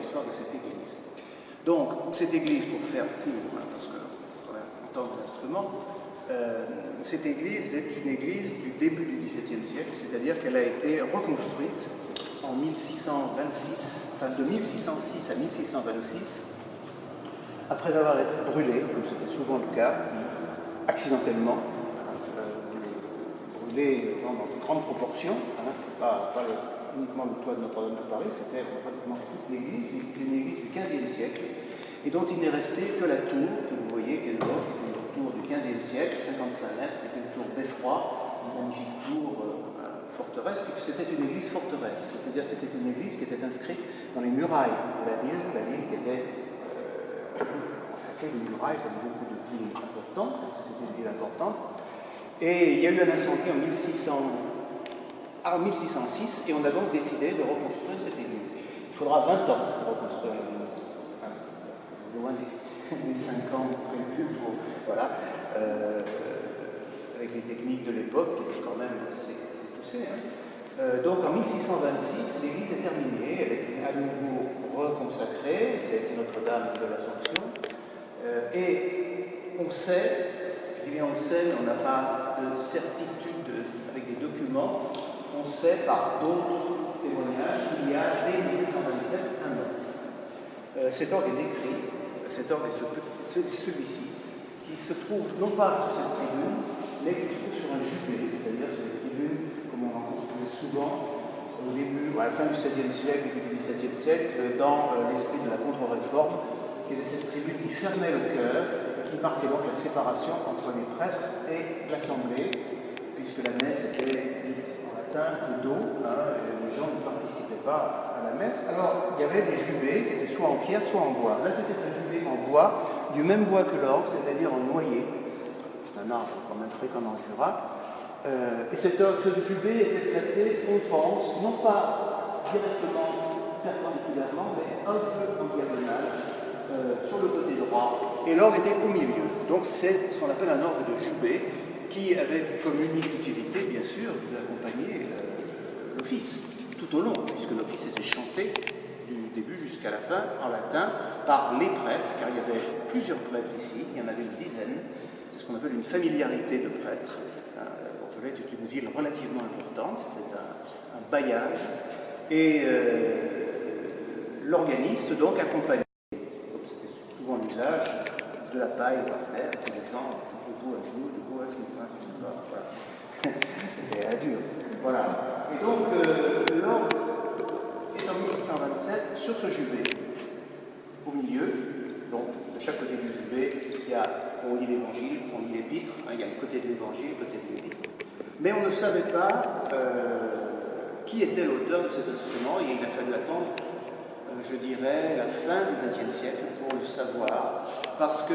l'histoire de cette église. Donc, cette église, pour faire court, parce que quand même, on entend l'instrument, cette église est une église du début du XVIIe siècle, c'est-à-dire qu'elle a été reconstruite en 1626, enfin de 1606 à 1626, après avoir été brûlée, comme c'était souvent le cas, accidentellement, brûlée dans de grandes proportions, c'est pas uniquement le toit de Notre-Dame de Paris, c'était pratiquement toute l'église, une église du XVe siècle, et dont il n'est resté que la tour, que vous voyez, qui est une tour du XVe siècle, 55 mètres, qui est une tour beffroi, une magnifique tour forteresse, puisque c'était une église forteresse, c'est-à-dire que c'était une église qui était inscrite dans les murailles de la ville qui était sacrée des murailles, comme beaucoup de villes importantes, c'était une ville importante. Et il y a eu un incendie en 1606, et on a donc décidé de reconstruire cette église. Il faudra 20 ans pour reconstruire l'église, loin des 5 ans prévus pour, voilà, avec les techniques de l'époque, qui étaient quand même assez poussées. Donc en 1626, l'église est terminée, elle est à nouveau reconsacrée, c'est Notre-Dame de l'Assomption, et on sait, je dis bien on sait, mais on n'a pas de certitude avec des documents, on sait par d'autres témoignages qu'il y a dès 1627 un homme. Cet orgue est décrit, cet orgue est celui-ci, qui se trouve non pas sur cette tribune, mais qui se trouve sur un jubé, c'est-à-dire sur les tribunes, comme on en construisait souvent au début, à la fin du XVIe siècle, début du XVIIe siècle, dans l'esprit de la contre-réforme, qui était cette tribune qui fermait le chœur, qui marquait donc la séparation entre les prêtres et l'assemblée, puisque la messe était en latin, le dos, et les gens ne participaient pas à la messe. Alors, il y avait des jubés qui étaient soit en pierre, soit en bois. Là, c'était un jubé en bois, du même bois que l'orgue, c'est-à-dire en noyer. C'est un arbre quand même fréquent dans le Jura. Et ce jubé était placé, on pense, non pas directement perpendiculairement, mais un peu en diagonale, sur le côté droit. Et l'orgue était au milieu. Donc c'est ce qu'on appelle un orgue de jubé, qui avait comme unique utilité, bien sûr, d'accompagner l'office tout au long, puisque l'office était chanté du début jusqu'à la fin en latin par les prêtres, car il y avait plusieurs prêtres ici, il y en avait une dizaine. C'est ce qu'on appelle une familiarité de prêtres. Bourgeois était une ville relativement importante, c'était un bailliage, et l'organiste donc accompagnait, comme c'était souvent l'usage, de la paille par terre, et les gens debout à genoux, voilà. C'était à dur. Voilà. Et donc l'orgue est en 1627 sur ce jubé, au milieu, donc de chaque côté du jubé, il y a, on lit l'évangile, on lit l'épître, il y a le côté de l'évangile, le côté de l'épître. Mais on ne savait pas qui était l'auteur de cet instrument, et il a fallu attendre, je dirais, la fin du XXe siècle pour le savoir, parce que,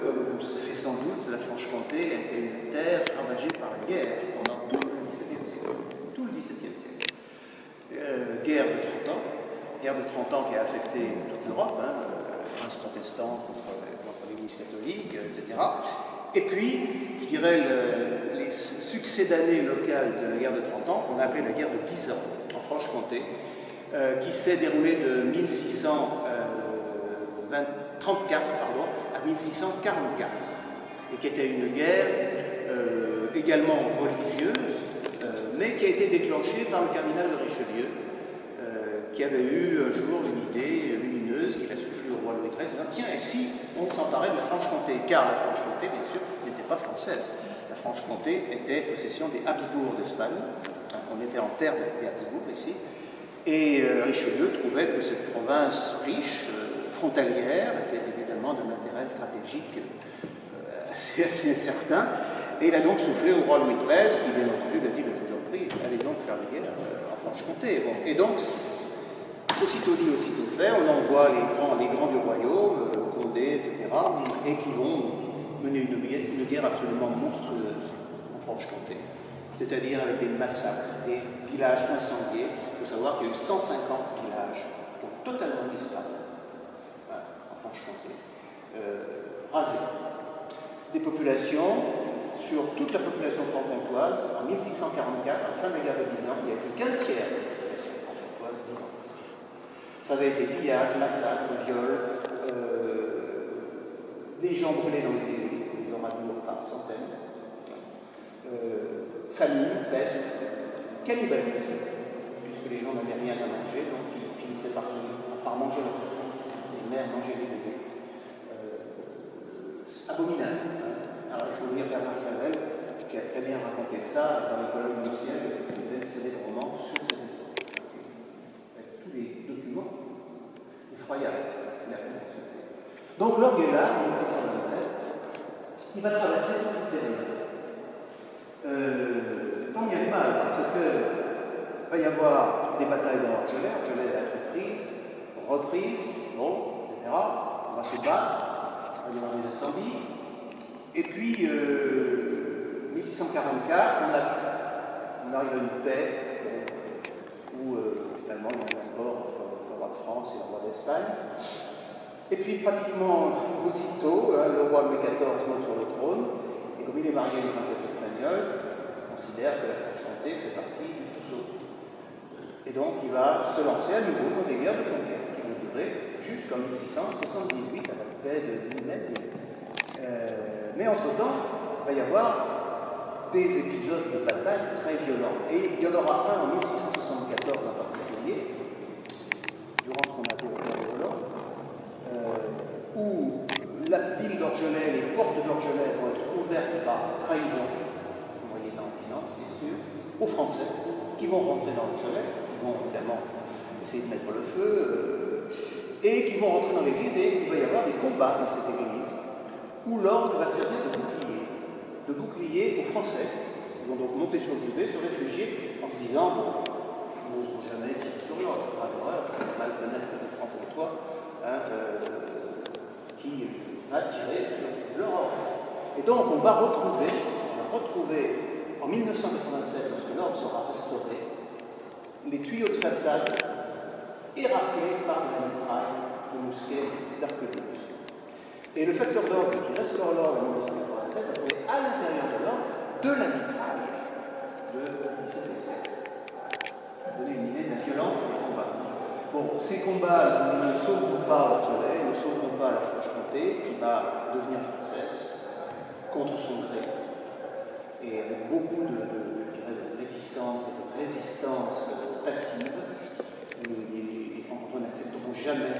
comme vous le savez sans doute, la Franche-Comté était une terre ravagée par la guerre pendant tout le XVIIe siècle. Tout le XVIIe siècle. Guerre de 30 ans qui a affecté toute l'Europe, prince protestant contre l'Église catholique, etc. Et puis, je dirais, les succédanées locales de la guerre de 30 ans, qu'on a appelé la guerre de 10 ans en Franche-Comté, qui s'est déroulée de 1634 à 1644, et qui était une guerre également religieuse, mais qui a été déclenchée par le cardinal de Richelieu, qui avait eu un jour une idée lumineuse qu'il a soufflé au roi Louis XIII, disant tiens, et si on s'emparait de la Franche-Comté, car la Franche-Comté, bien sûr, n'était pas française. La Franche-Comté était possession des Habsbourg d'Espagne. On était en terre des Habsbourg ici. Et Richelieu trouvait que cette province riche, frontalière, était évidemment d'un intérêt stratégique assez certain. Et il a donc soufflé au roi Louis XIII, qui bien entendu lui a dit, je vous en prie, allez donc faire la guerre en Franche-Comté. Bon. Et donc, aussitôt dit, aussitôt fait, on envoie les grands du royaume, Condé, etc., et qui vont mener une guerre absolument monstrueuse en Franche-Comté. C'est-à-dire avec des massacres, des villages incendiés. Il faut savoir qu'il y a eu 150 villages qui ont totalement disparu en Franche-Comté, rasés. Des populations, sur toute la population franc-comtoise, en 1644, à la fin de la guerre de 10 ans, il n'y a plus qu'un tiers de la population franc-comtoise vivante. Ça avait été pillage, massacre, viol, des gens brûlés dans les églises, des oradours par centaines, famine, peste, cannibalisme, puisque les gens n'avaient rien à manger, donc ils finissaient par manger leurs enfants. Les mères mangeaient les bébés. Abominable. Alors il faut lire Bernard Clavel, qui a très bien raconté ça dans les colonnes du ciel, qui est un célèbre roman sur cette époque. Avec tous les documents effroyables qu'il a pu consulter. Donc l'orgue est là, en 1627, il va traverser toute cette période. Tant bien que mal, parce que il va y avoir des batailles dans l'Orgelet, Orgelet va être prise, reprise, bon, etc. On va se battre, il va y avoir des incendies. Et puis, 1644, on arrive à une paix où finalement il y a un accord entre le roi de France et le roi d'Espagne. Et puis, pratiquement aussitôt, le roi Louis XIV monte sur le trône, et comme il est marié à une princesse espagnole, on considère que la Franche-Comté fait partie du trousseau. Et donc, il va se lancer à nouveau dans des guerres de conquête qui vont durer jusqu'en 1678 à la paix de Villeneuve. Mais entre-temps, il va y avoir des épisodes de bataille très violents. Et il y en aura un en 1674 en particulier, durant ce qu'on appelle le guerre de Hollande, où la ville d'Orgelet, les portes d'Orgelet vont être ouvertes par trahison, moyennant finance bien sûr, aux Français qui vont rentrer dans l'Orgelet, qui vont évidemment essayer de mettre le feu, et qui vont rentrer dans l'église, et il va y avoir des combats dans cette église, où l'orgue va servir de bouclier aux Français. Ils vont donc monter sur le juvet, se réfugier, en se disant, bon, nous n'oserons jamais tirer sur l'orgue, pas d'horreur, mal connaître le franc-comtois, qui va tirer sur leur orgue. Et donc, on va retrouver en 1987, lorsque l'orgue sera restauré, les tuyaux de façade éraflés par la mitraille de mousquets d'arquebuse. Et le facteur d'orgue qui restaure l'orgue en 1987 a trouvé à l'intérieur de l'orgue de la mitraille de 17e siècle. Pour donner une idée de la violence des combats. Bon, ces combats ne sauveront pas Orgelet, ne sauveront pas la Franche-Comté, qui va devenir française, contre son gré, et avec beaucoup de réticence et de résistance passive. Les Francs-Comtois n'accepteront jamais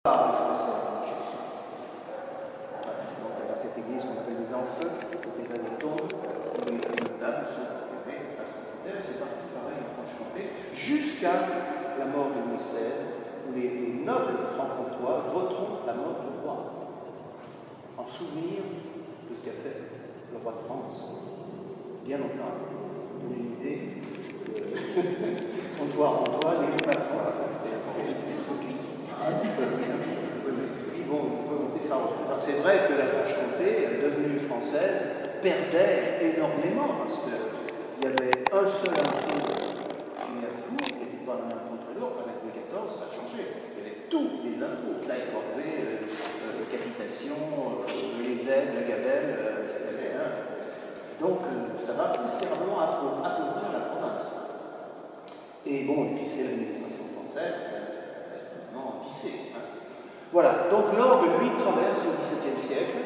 pas les Français à la Franche-Comté. Donc, dans cette église qu'on appelle les Enfeux, côté de la tombe, où les notables sont enterrés à Franche-Comté, c'est parti pareil en Franche-Comté, jusqu'à la mort de Louis XVI, où les nobles francs-comtois voteront la mort du roi, en souvenir de ce qu'a fait le roi de France, bien longtemps. Pour donner une idée, Antoine et Masson, un petit peu. Puis bon, c'est vrai que la Franche-Comté, devenue française, perdait énormément, parce qu'il y avait un seul impôt chez Harcourt, qui n'était pas un impôt très lourd, avec Louis XIV, ça a changé. Il y avait tous les impôts, taille corvée, capitation, les aides, le gabelle, etc. Donc, ça va considérablement appauvrir la province. Et bon, et puis c'est l'administration française, maintenant pissée. Voilà, donc l'orgue, lui, traverse le XVIIe siècle.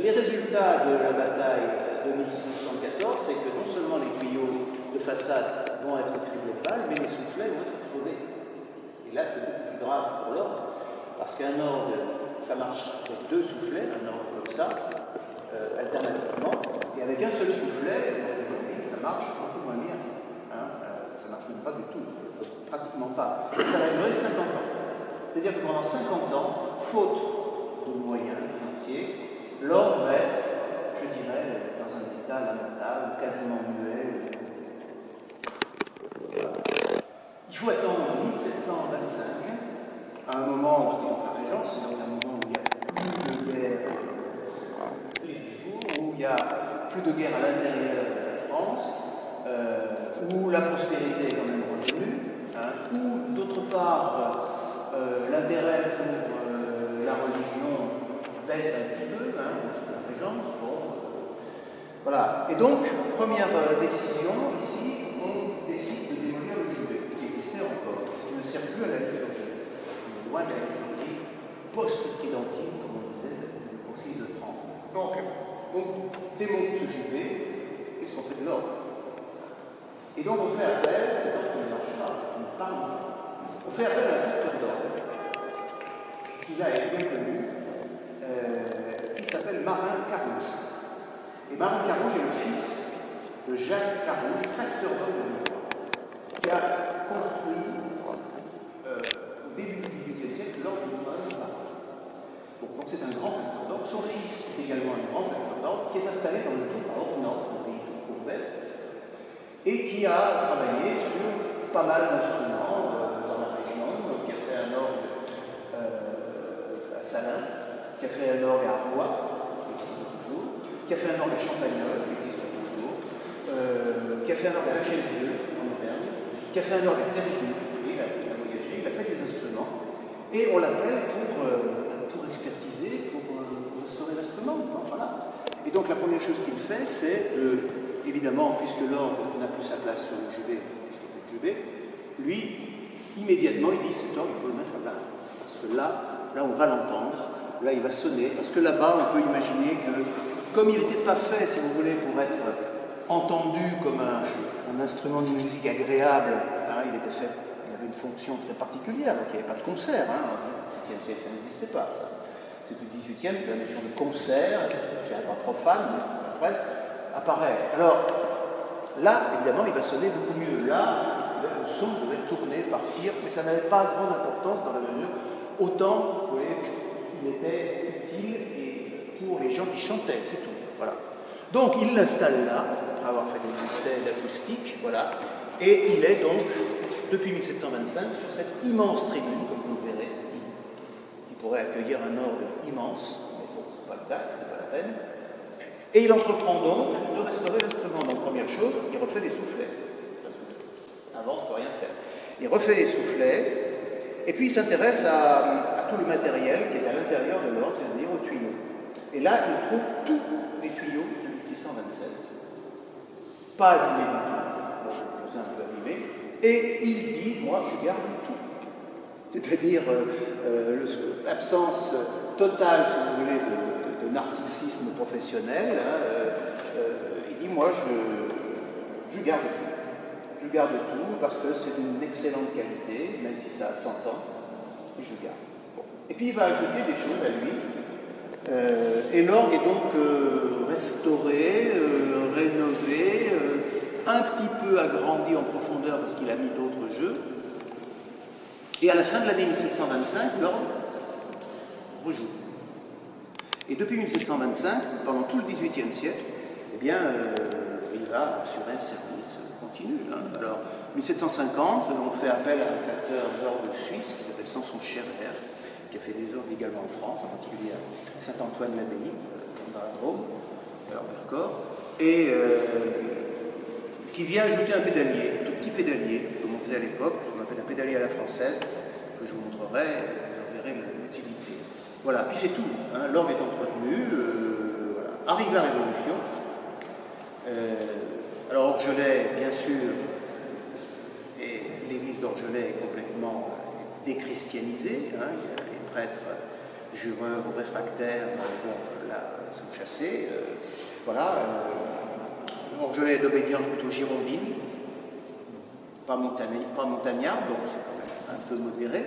Les résultats de la bataille de 1674, c'est que non seulement les tuyaux de façade vont être criblés de balles, mais les soufflets vont être trouvés. Et là, c'est beaucoup plus grave pour l'orgue, parce qu'un orgue, ça marche avec deux soufflets, un orgue comme ça, alternativement, et avec un seul soufflet, ça marche un peu moins bien. Ça ne marche même pas du tout, pratiquement pas. Et ça va durer 50 ans. C'est-à-dire que pendant 50 ans, faute de moyens financiers, l'orgue va être, je dirais, dans un état lamentable, quasiment muet. Il faut attendre 1725, à un moment qui est en régence, c'est donc un moment où il n'y a plus de guerre où il y a plus de guerre à l'intérieur de la France, où la prospérité est quand même revenue, où d'autre part l'intérêt pour la religion baisse un petit peu, sous la régence. Voilà. Et donc, première décision, ici, on décide de démolir le juvet, qui existait encore, qui ne sert plus à loin de la liturgie post-tridentine, comme on disait, du Concile de Trente. Donc, on démonte ce jubilé, qu'est-ce qu'on fait de l'ordre? Et donc on fait appel, c'est donc qu'on ne marche pas, on ne parle pas. On fait appel à un facteur d'ordre, qui là est bien connu, qui s'appelle Marin Carouge. Et Marin Carouge est le fils de Jacques Carouge, facteur d'ordre de Lyon, qui a construit au début du XVIIIe siècle l'ordre du Marin. Donc c'est un grand facteur d'ordre. Son fils est également un grand facteur d'ordre qui est installé dans le Tour à Ornans, au pays de Courbet, et qui a travaillé sur pas mal d'instruments dans la région, qui a fait un orgue à Salins, qui a fait un orgue à Arlois, qui existe toujours, qui a fait un orgue à Champagnol, qui existe toujours, qui a fait un orgue à Chelvieux, en Auvergne, qui a fait un orgue à Périgueux, il a voyagé, il a fait des instruments, et on l'appelle pour expertiser, pour restaurer l'instrument. Voilà. Et donc la première chose qu'il fait, c'est, évidemment, puisque l'orgue n'a plus sa place sur le jubé, puisqu'il n'est plus jubé, lui, immédiatement, il dit cet orgue, il faut le mettre là. Parce que là, on va l'entendre, là, il va sonner, parce que là-bas, on peut imaginer que, comme il n'était pas fait, si vous voulez, pour être entendu comme un instrument de musique agréable, hein, il était fait, il avait une fonction très particulière, donc il n'y avait pas de concert, hein, au XVIIe siècle, ça n'existait pas, ça. C'est au XVIIIe que la notion de concert, j'ai un droit profane, mais presque, apparaît. Alors, là, évidemment, il va sonner beaucoup mieux. Là, le son devait tourner, partir, mais ça n'avait pas grande importance dans la mesure, autant, vous voyez, il était utile et pour les gens qui chantaient, c'est tout. Voilà. Donc, il l'installe là, après avoir fait des essais d'acoustique, voilà, et il est donc, depuis 1725, sur cette immense tribune, comme vous le verrez, qui pourrait accueillir un orgue immense, mais bon, c'est pas le cas, c'est pas la peine. Et il entreprend donc de restaurer l'instrument. Donc, première chose, il refait des soufflets. Avant, on ne peut rien faire. Il refait des soufflets, et puis il s'intéresse à tout le matériel qui est à l'intérieur de l'orgue, c'est-à-dire aux tuyaux. Et là, il trouve tous les tuyaux de 1627. Pas abîmés du tout. Bon, je les ai un peu abîmés. Et il dit, moi, je garde tout. C'est-à-dire l'absence totale, si vous voulez, de narcissisme professionnel. Il dit, moi, je garde tout. Je garde tout parce que c'est d'une excellente qualité, même si ça a 100 ans, et je garde. Bon. Et puis il va ajouter des choses à lui. Et l'orgue est donc restauré, rénové, un petit peu agrandi en profondeur parce qu'il a mis d'autres jeux. Et à la fin de l'année 1725, l'orgue rejoue. Et depuis 1725, pendant tout le XVIIIe siècle, eh bien, il va assurer un service continu. Hein. Alors, 1750, on fait appel à un facteur d'orgue suisse qui s'appelle Samson Scherrer, qui a fait des orgues également en France, en particulier à Saint-Antoine-l'Abbaye, dans la Drôme, en Vercors, et qui vient ajouter un pédalier, un tout petit pédalier, comme on faisait à l'époque, on appelle un pédalier à la française, que je vous montrerai, vous verrez l'utilité. Voilà, puis c'est tout, hein. L'orgue est entretenu, voilà. Arrive la Révolution. Alors Orgelet, bien sûr, et l'église d'Orgelet est complètement déchristianisée, hein. Les prêtres jureurs ou réfractaires, bon, là, sont chassés. Voilà. Orgelet est d'obédience plutôt girondine, pas montagnard, donc c'est quand même un peu modéré.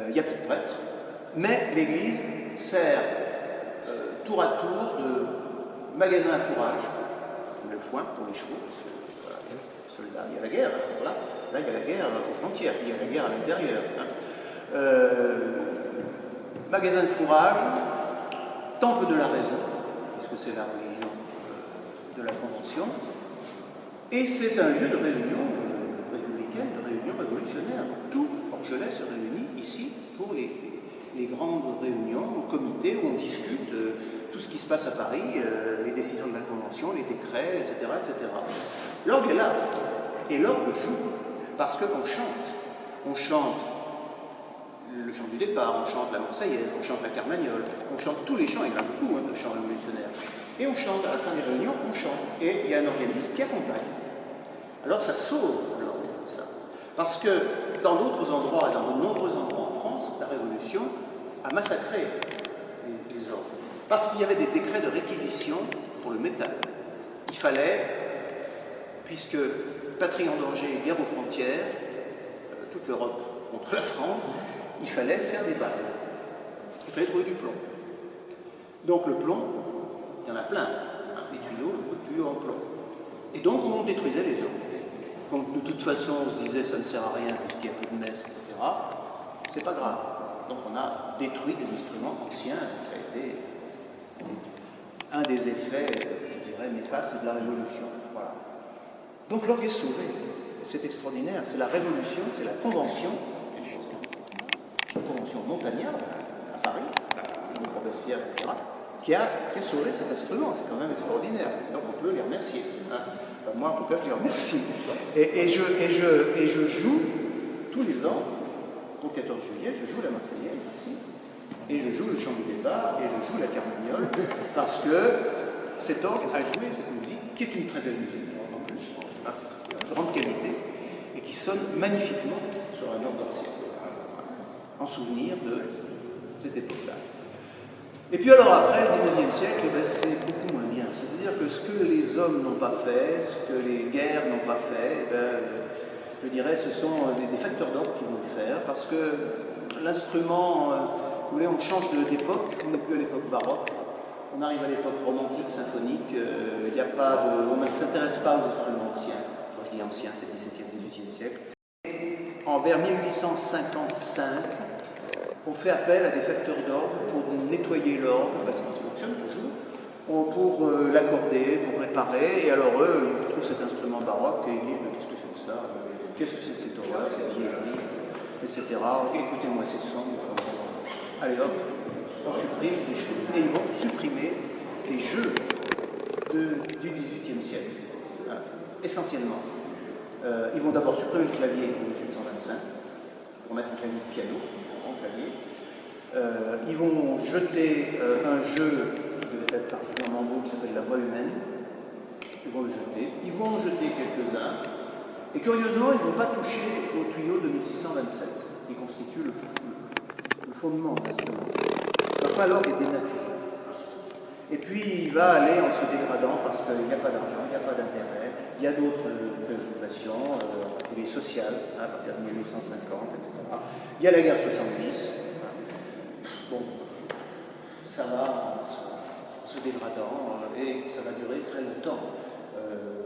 Il n'y a plus de prêtres, mais l'église sert tour à tour de magasin à fourrage, le foin pour les chevaux, voilà, les soldats, il y a la guerre, voilà. Là il y a la guerre aux frontières, il y a la guerre à l'intérieur. Hein. Magasin de fourrage, temple de la raison, puisque c'est la religion de la Convention, et c'est un lieu de réunion républicaine, de réunion révolutionnaire. Tout Orgelet se réunit ici pour les grandes réunions, au comité où on discute tout ce qui se passe à Paris, les décisions de la Convention, les décrets, etc. etc. L'orgue est là, et l'orgue joue, parce qu'on chante. On chante le chant du départ, on chante la Marseillaise, on chante la Carmagnole, on chante tous les chants, il y en a beaucoup de chants révolutionnaires. Et on chante, à la fin des réunions, on chante. Et il y a un organiste qui accompagne. Alors ça sauve l'orgue, ça. Parce que dans d'autres endroits, dans de nombreux endroits en France, France, la Révolution, a massacré les orgues. Parce qu'il y avait des décrets de réquisition pour le métal. Il fallait, puisque patrie en danger et guerre aux frontières, toute l'Europe contre la France, il fallait faire des balles. Il fallait trouver du plomb. Donc le plomb, il y en a plein, hein, les tuyaux, beaucoup de tuyaux en plomb. Et donc on détruisait les orgues. Donc de toute façon, on se disait ça ne sert à rien puisqu'il y a plus de messe, etc. C'est pas grave. Donc on a détruit des instruments anciens. Ça a été un des effets, je dirais, néfastes de la Révolution. Voilà. Donc l'orgue est sauvé. C'est extraordinaire. C'est la Révolution, c'est la Convention montagnarde à Paris, Robespierre, etc., qui a sauvé cet instrument. C'est quand même extraordinaire. Donc on peut les remercier. Hein. Enfin, moi, en tout cas, je les remercie. Et je joue tous les ans, au 14 juillet, je joue la Marseillaise ici, et je joue le chant du départ, et je joue la carmagnole, parce que cet orgue a joué cette musique, qui est une très belle musique, en plus, c'est de grande qualité, et qui sonne magnifiquement sur un orgue ancien, en souvenir de cette époque-là. Et puis alors après, le 19e siècle, c'est beaucoup moins bien. C'est-à-dire que ce que les hommes n'ont pas fait, ce que les guerres n'ont pas fait, je dirais, ce sont des facteurs d'orgue qui vont le faire, parce que l'instrument, vous voulez, on change d'époque, on n'est plus à l'époque baroque, on arrive à l'époque romantique, symphonique, il n'y a pas de, on ne s'intéresse pas aux instruments anciens. Quand je dis anciens, c'est le 17e, 18e siècle. Et vers 1855, on fait appel à des facteurs d'orgue pour nettoyer l'orgue, parce qu'il fonctionne toujours, pour l'accorder, pour réparer, et alors eux, ils trouvent cet instrument baroque et ils disent, mais qu'est-ce que c'est que ça? Qu'est-ce que c'est que cette horreur, cette vieillerie, etc. Écoutez-moi ces sons. Allez hop, on supprime des choses. Et ils vont supprimer des jeux du XVIIIe siècle, hein, essentiellement. Ils vont d'abord supprimer le clavier en 1725, pour mettre un clavier de piano, un grand clavier. Ils vont jeter un jeu qui devait être particulièrement beau, qui s'appelle La Voix humaine. Ils vont le jeter. Ils vont en jeter quelques-uns. Et curieusement, ils ne vont pas toucher au tuyau de 1627, qui constitue le fondement de l'instrument. Enfin, l'orgue est dénaturé. Et puis, il va aller en se dégradant parce qu'il n'y a pas d'argent, il n'y a pas d'intérêt, il y a d'autres préoccupations, en particulier sociales, à partir de 1850, etc. Il y a la guerre 70. Bon, ça va en se dégradant et ça va durer très longtemps,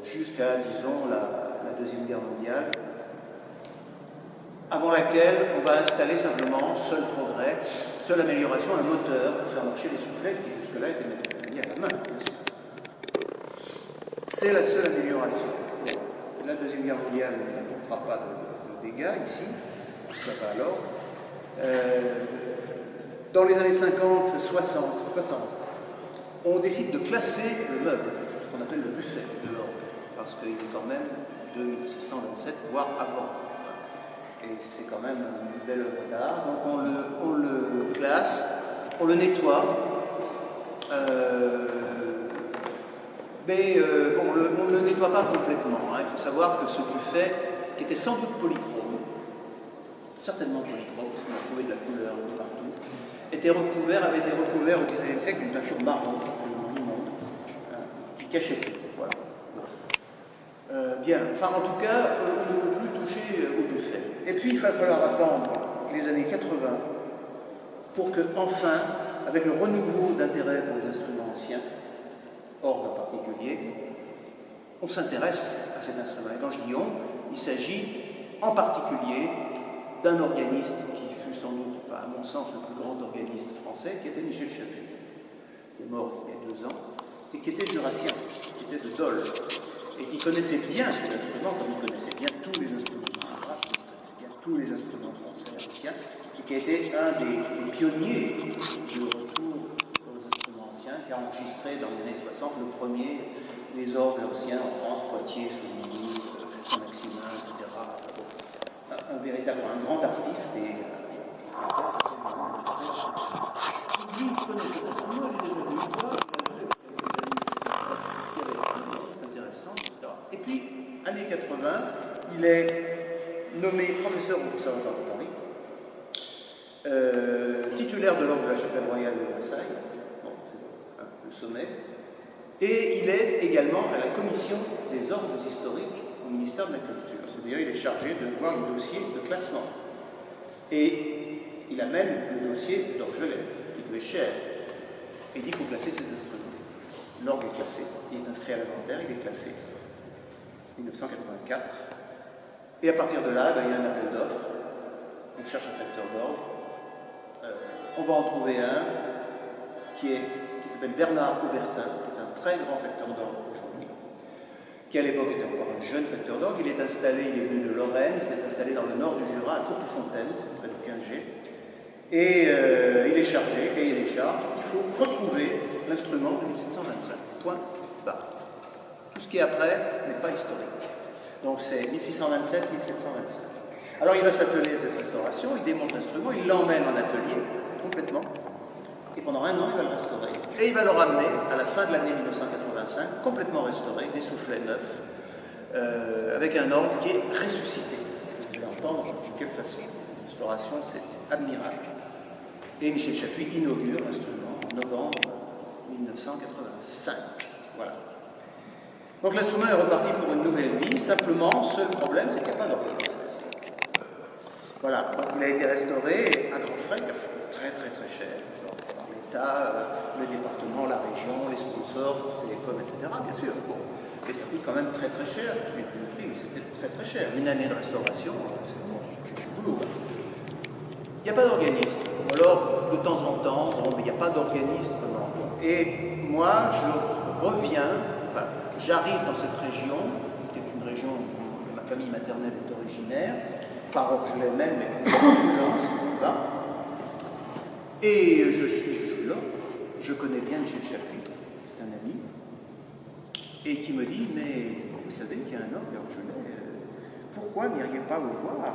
jusqu'à, disons, la Deuxième Guerre mondiale, avant laquelle on va installer simplement, seul progrès, seule amélioration, un moteur pour faire marcher les soufflets qui jusque-là étaient mis à la main, bien sûr. C'est la seule amélioration. La Deuxième Guerre mondiale n'apportera pas de dégâts ici, ça va alors. Dans les années 50, 60, on décide de classer le meuble, ce qu'on appelle le buffet de l'orgue, parce qu'il est quand même de 1627, voire avant. Et c'est quand même une belle œuvre d'art. Donc on le classe, on le nettoie, mais on ne le nettoie pas complètement. Hein. Il faut savoir que ce buffet, qui était sans doute polychrome, certainement polychrome, parce qu'on a trouvé de la couleur un peu partout, avait été recouvert au XIXe siècle d'une peinture marron, qui cachait tout. Voilà. Bien, enfin en tout cas, on ne peut plus toucher au buffet. Et puis il va falloir attendre les années 80 pour que, enfin, avec le renouveau d'intérêt pour les instruments anciens, orgue en particulier, on s'intéresse à cet instrument. Et quand je dis on, il s'agit en particulier d'un organiste qui fut sans doute, enfin, à mon sens, le plus grand organiste français, qui était Michel Chapuis, qui est mort il y a 2 ans, et qui était jurassien, qui était de Dole, et qui connaissait bien cet instrument, comme il connaissait bien tous les instruments arabes, il connaissait bien tous les instruments français anciens, et qui a été un des pionniers du retour aux instruments anciens, qui a enregistré dans les années 60 le premier, les orgues anciens en France, Poitiers, Souvigny, Saint-Maximin, etc. Un véritable, un grand artiste, et lui, il connaît cet instrument, il est déjà venu le voir, intéressant, etc. Et puis, années 80, il est nommé professeur au Conservatoire de Paris, titulaire de l'ordre de la Chapelle Royale de Versailles, bon, c'est le sommet, et il est également à la commission des ordres historiques au ministère de la Culture. C'est-à-dire il est chargé de voir le dossier de classement. Et il amène le dossier d'Orgelet, qui lui est cher. Et il dit qu'il faut classer ces instruments. L'orgue est classé, il est inscrit à l'inventaire, il est classé. 1984. Et à partir de là, il y a un appel d'offres. On cherche un facteur d'orgue. On va en trouver un qui s'appelle Bernard Aubertin, qui est un très grand facteur d'orgue aujourd'hui, qui à l'époque était encore un jeune facteur d'orgue. Il est venu de Lorraine, il s'est installé dans le nord du Jura, à Courtefontaine, c'est près de Quingé. Et il est chargé, cahier des charges, il faut retrouver l'instrument de 1725. Point barre. Tout ce qui est après n'est pas historique. Donc c'est 1627, 1725. Alors il va s'atteler à cette restauration, il démonte l'instrument, il l'emmène en atelier, complètement, et pendant un an il va le restaurer. Et il va le ramener à la fin de l'année 1985, complètement restauré, des soufflets neufs, avec un orgue qui est ressuscité. Vous allez entendre de quelle façon. La restauration, c'est admirable. Et Michel Chapuis inaugure l'instrument en novembre 1985. Voilà. Donc l'instrument est reparti pour une nouvelle vie. Simplement, seul problème, c'est qu'il n'y a pas d'organiste. Voilà. Donc il a été restauré à grands frais, car ça coûte très très très cher. Par l'État, le département, la région, les sponsors, France Télécom, etc. Bien sûr. Bon. Et ça coûte quand même très très cher. Je n'ai plus le prix, mais c'était très très cher. Une année de restauration, c'est du boulot. Il n'y a pas d'organiste. Ou alors, de temps en temps, bon, mais il n'y a pas d'organiste vraiment. Et moi, je reviens, enfin, j'arrive dans cette région, qui est une région où ma famille maternelle est originaire, par Orgelet même, mais là. Et je suis là, je connais bien Michel Chapuis, c'est un ami, et qui me dit, mais vous savez qu'il y a un orgue à Orgelet, pourquoi n'iriez pas vous voir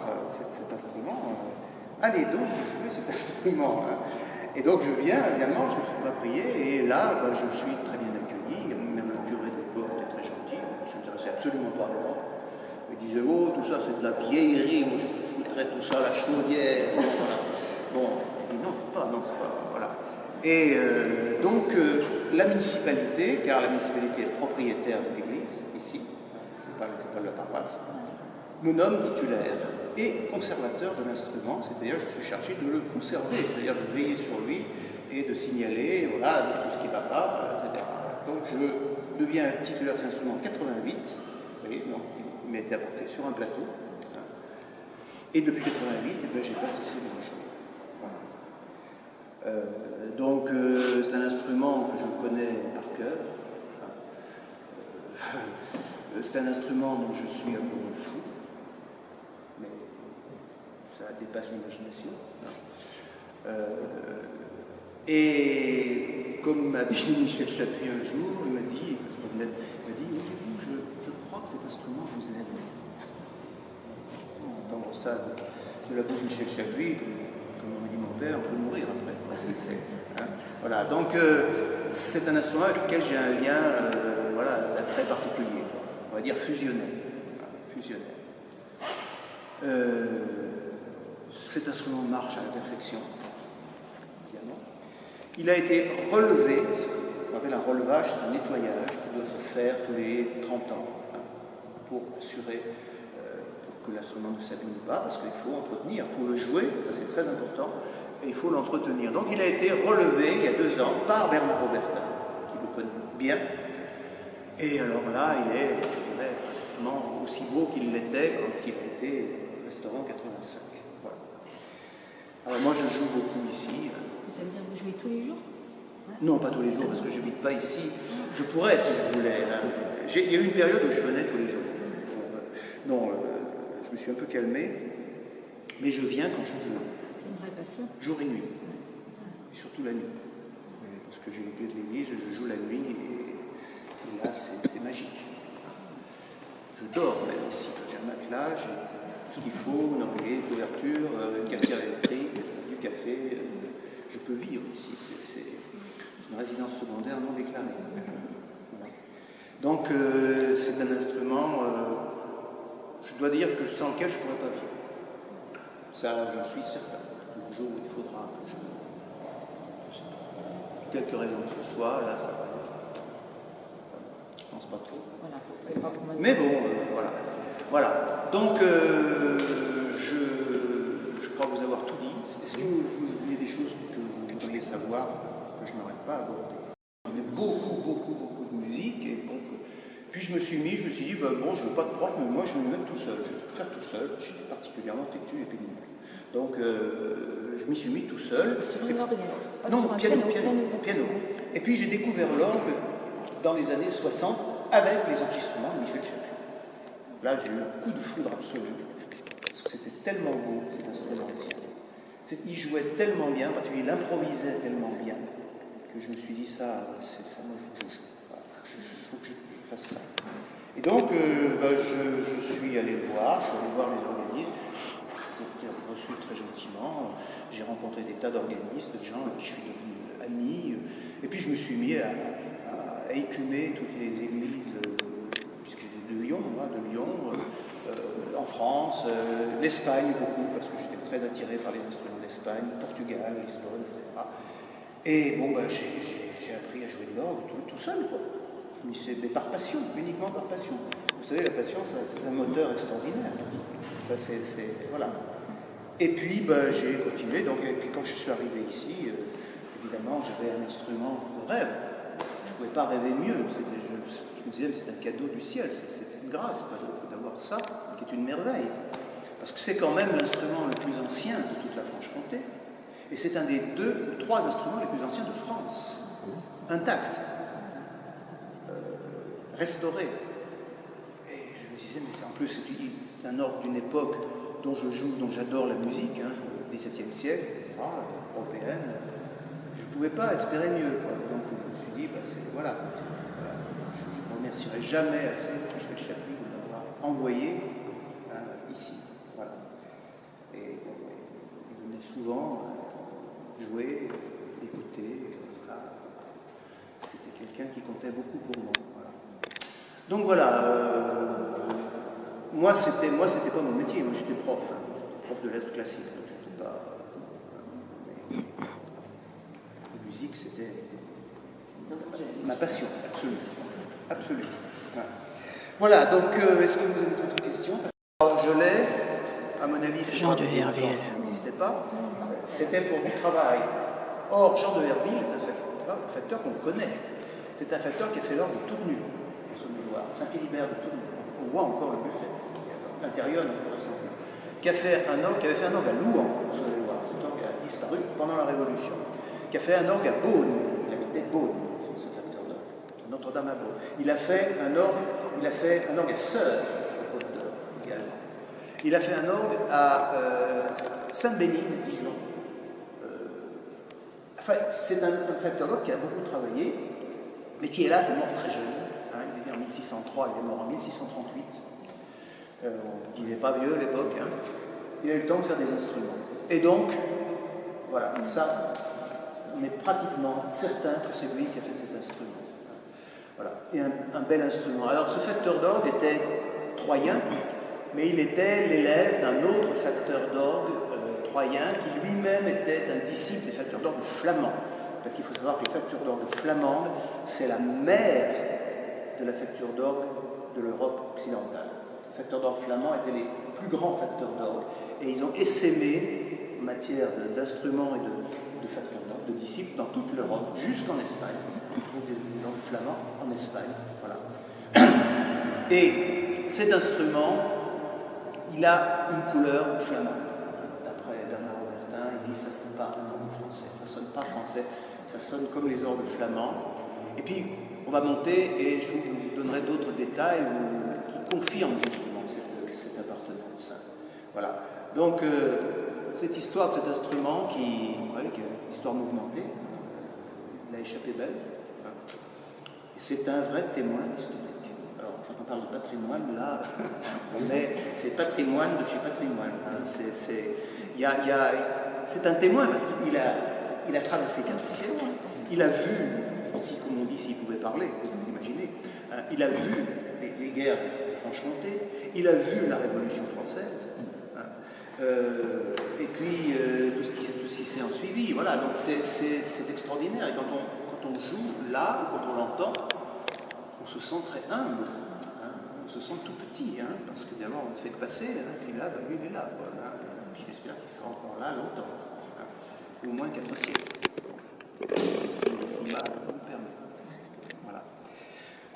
cet instrument allez donc jouer cet instrument. Et donc je viens, évidemment, je ne me fais pas prier, et là, je suis très bien accueilli, même le curé de l'époque était très gentil, il ne s'intéressait absolument pas à l'Europe. Il disait, oh, tout ça c'est de la vieillerie, moi je foutrais tout ça à la chaudière. Voilà. Bon, il dit, non, faut pas, voilà. Et donc, la municipalité, car la municipalité est propriétaire de l'église, ici, c'est pas de la paroisse, me nomme titulaire et conservateur de l'instrument, c'est-à-dire je suis chargé de le conserver, c'est-à-dire de veiller sur lui et de signaler voilà, tout ce qui ne va pas, etc. Donc je deviens titulaire de cet instrument en 88, vous voyez, donc il m'a été apporté sur un plateau, et depuis 88, j'ai pas cessé de le jouer. Voilà. Donc c'est un instrument que je connais par cœur. C'est un instrument dont je suis un peu fou. Mais ça dépasse l'imagination. Et comme m'a dit Michel Chapuis un jour, il m'a dit, je crois que cet instrument vous aide. Entendre ça de la bouche de Michel Chapuis, comme m'a dit mon père, on peut mourir après. Voilà, donc c'est un instrument avec lequel j'ai un lien très particulier, on va dire fusionnel. Cet instrument marche à la perfection, évidemment. Il a été relevé, ce qu'on appelle un relevage, c'est un nettoyage qui doit se faire tous les 30 ans pour assurer que l'instrument ne s'abîme pas, parce qu'il faut entretenir, il faut le jouer, ça c'est très important, et il faut l'entretenir. Donc il a été relevé il y a 2 ans par Bernard Aubertin, qui le connaît bien. Et alors là, il est, je dirais, pratiquement aussi beau qu'il l'était quand il a été restauré en 85. Voilà. Alors moi, je joue beaucoup ici. Ça veut dire que vous jouez tous les jours? Non, pas tous les jours, parce que je n'habite pas ici. Je pourrais, si je voulais. Il y a eu une période où je venais tous les jours. Je me suis un peu calmé, mais je viens quand je veux. C'est une vraie passion. Jour et nuit. Et surtout la nuit. Parce que j'ai les clés de l'église, je joue la nuit, et là, c'est magique. Je dors même ici. J'ai un matelas, j'ai tout ce qu'il faut, une oreiller, une couverture, une cafetière électrique, du café. Je peux vivre ici. C'est une résidence secondaire non déclarée. Voilà. Donc, c'est un instrument, je dois dire, sans lequel je ne pourrais pas vivre. Ça, j'en suis certain. Le jour où il faudra que je je sais pas. Quelques raisons que ce soit, là, ça va être. Je pense pas trop. Voilà. Mais bon, voilà. Voilà. Donc, je crois vous avoir tout dit. Est-ce que vous avez des choses que vous voudriez savoir que je n'aurais pas abordées? On a beaucoup de musique. Et donc, puis je me suis dit, bon, je ne veux pas de prof, mais moi je vais me mettre tout seul. Je vais tout faire tout seul. J'étais particulièrement têtu et pénible. Donc, je m'y suis mis tout seul. Sur une orgue? Non, piano. Et puis j'ai découvert l'orgue dans les années 60 avec les enregistrements de Michel Chaput. Là, j'ai eu un coup de foudre absolu. Parce que c'était tellement beau, cet instrument ancien. Il jouait tellement bien, il improvisait tellement bien, que je me suis dit, ça, moi, il faut que je joue. Il faut que je fasse ça. Et donc, je suis allé le voir, les organismes. J'ai été reçu très gentiment. J'ai rencontré des tas d'organistes, de gens avec qui je suis devenu ami. Et puis, je me suis mis à écumer toutes les églises, puisque j'étais de Lyon, en France, l'Espagne beaucoup, parce que j'étais très attiré par les instruments d'Espagne, Portugal, Lisbonne, etc. Et bon, j'ai appris à jouer de l'orgue tout seul, quoi. Mais par passion, uniquement par passion. Vous savez, la passion, c'est un moteur extraordinaire. Ça, voilà. Et puis, j'ai continué. Donc, quand je suis arrivé ici, évidemment, j'avais un instrument de rêve. Je ne pouvais pas rêver mieux. Je me disais, mais c'est un cadeau du ciel, c'est une grâce d'avoir ça, qui est une merveille. Parce que c'est quand même l'instrument le plus ancien de toute la Franche-Comté. Et c'est un des 2 ou 3 instruments les plus anciens de France. Intact. Restauré. Et je me disais, mais en plus, c'est un orgue d'une époque dont j'adore la musique, au XVIIe siècle, etc., européenne. Je ne pouvais pas espérer mieux, quoi. Donc je me suis dit, voilà. Je ne remercierai jamais assez Michel Chaput de m'avoir envoyé ici. Voilà. Et bon, il venait souvent jouer, écouter. Voilà. C'était quelqu'un qui comptait beaucoup pour moi. Voilà. Donc voilà. Moi, c'était pas mon métier. Moi, j'étais prof. J'étais prof de lettres classiques. Donc, j'étais pas. La musique, c'était ma passion, absolument. Voilà, donc est-ce que vous avez d'autres questions? Alors, je l'ai, à mon avis, c'est Jean de Herville. Ça n'existait pas. C'était pour du travail. Or, Jean de Herville est un facteur qu'on connaît. C'est un facteur qui a fait l'orgue de Tournu, en Saône-et-Loire, Saint-Philibert de Tournu. On voit encore le buffet. L'intérieur ne correspond plus. Qui avait fait un orgue à Louan, en Saône-et-Loire. Cet orgue a disparu pendant la Révolution. Qui a fait un orgue à Beaune. Il habitait Beaune, ce facteur d'orgue. Notre-Dame à Beaune. Il a fait un orgue à Sœur, au Côte d'Or, également. Il a fait un orgue à Sainte-Bénigne, Dijon. C'est un facteur d'orgue qui a beaucoup travaillé, mais qui, hélas, est mort très jeune. Il est né en 1603, il est mort en 1638. Il n'est pas vieux à l'époque. Il a eu le temps de faire des instruments. Et donc, voilà, ça, on est pratiquement certain que c'est lui qui a fait cet instrument. Voilà, et un bel instrument. Alors, ce facteur d'orgue était troyen, mais il était l'élève d'un autre facteur d'orgue troyen qui lui-même était un disciple des facteurs d'orgue flamands. Parce qu'il faut savoir que les factures d'orgue flamandes, c'est la mère de la facture d'orgue de l'Europe occidentale. Les facteurs d'orgue flamands étaient les plus grands facteurs d'orgue et ils ont essaimé en matière d'instruments et de facteurs d'orgue, de disciples dans toute l'Europe, jusqu'en Espagne. On trouve des orgues flamands en Espagne. Voilà. Et cet instrument, il a une couleur flamande. D'après Bernard Aubertin, il dit que ça ne sonne pas un orgue français, ça ne sonne pas français, ça sonne comme les orgues flamands. Et puis, on va monter et je vous donnerai d'autres détails qui confirment justement cette appartenance. Voilà. Donc, cette histoire de cet instrument qui est une histoire mouvementée, il a échappé belle. C'est un vrai témoin historique. Alors, quand on parle de patrimoine, là, c'est patrimoine de chez patrimoine. C'est un témoin parce qu'il a traversé 4 siècles. Il a vu, comme on dit, s'il pouvait parler, vous imaginez, il a vu les guerres de Franche-Comté, il a vu la Révolution française, et puis tout ce qui s'est en suivi. oui, voilà, donc c'est extraordinaire. Et quand on joue là, ou quand on l'entend, on se sent très humble. Hein, on se sent tout petit, hein, parce qu'évidemment, on te fait passer, hein, puis là, lui, il est là. Quoi, hein, puis j'espère qu'il sera encore là longtemps. Hein, au moins 4 siècles. C'est mal.